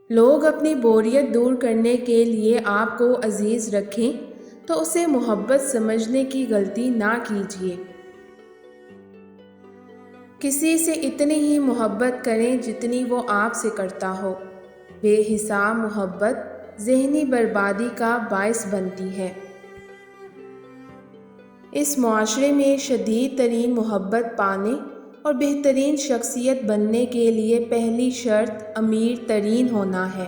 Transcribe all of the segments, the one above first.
لوگ اپنی بوریت دور کرنے کے لیے آپ کو عزیز رکھیں تو اسے محبت سمجھنے کی غلطی نہ کیجیے۔ کسی سے اتنی ہی محبت کریں جتنی وہ آپ سے کرتا ہو۔ بے حساب محبت ذہنی بربادی کا باعث بنتی ہے۔ اس معاشرے میں شدید ترین محبت پانے اور بہترین شخصیت بننے کے لیے پہلی شرط امیر ترین ہونا ہے۔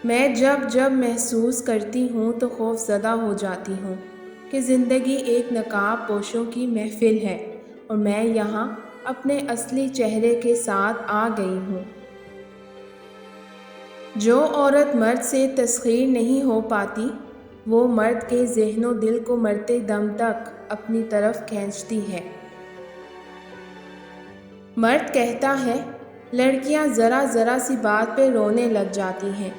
میں جب محسوس کرتی ہوں تو خوف زدہ ہو جاتی ہوں کہ زندگی ایک نقاب پوشوں کی محفل ہے اور میں یہاں اپنے اصلی چہرے کے ساتھ آ گئی ہوں۔ جو عورت مرد سے تسخیر نہیں ہو پاتی وہ مرد کے ذہن و دل کو مرتے دم تک اپنی طرف کھینچتی ہے۔ مرد کہتا ہے لڑکیاں ذرا سی بات پہ رونے لگ جاتی ہیں۔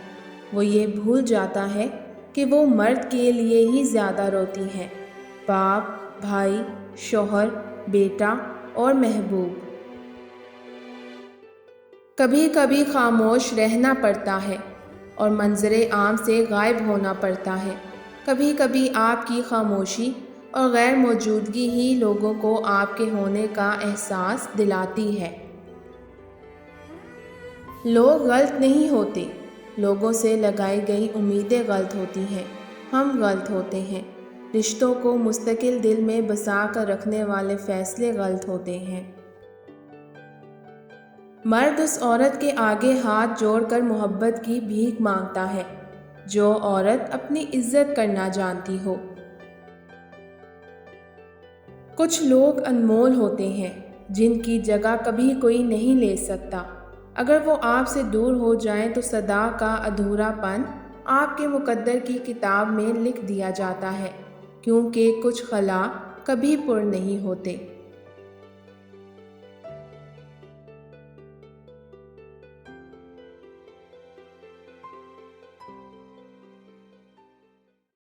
وہ یہ بھول جاتا ہے کہ وہ مرد کے لیے ہی زیادہ روتی ہیں، باپ، بھائی، شوہر، بیٹا اور محبوب۔ کبھی کبھی خاموش رہنا پڑتا ہے اور منظر عام سے غائب ہونا پڑتا ہے۔ کبھی کبھی آپ کی خاموشی اور غیر موجودگی ہی لوگوں کو آپ کے ہونے کا احساس دلاتی ہے۔ لوگ غلط نہیں ہوتے، لوگوں سے لگائی گئی امیدیں غلط ہوتی ہیں۔ ہم غلط ہوتے ہیں، رشتوں کو مستقل دل میں بسا کر رکھنے والے فیصلے غلط ہوتے ہیں۔ مرد اس عورت کے آگے ہاتھ جوڑ کر محبت کی بھیک مانگتا ہے جو عورت اپنی عزت کرنا جانتی ہو۔ کچھ لوگ انمول ہوتے ہیں جن کی جگہ کبھی کوئی نہیں لے سکتا۔ اگر وہ آپ سے دور ہو جائیں تو صدا کا ادھورا پن آپ کے مقدر کی کتاب میں لکھ دیا جاتا ہے، کیونکہ کچھ خلا کبھی پر نہیں ہوتے۔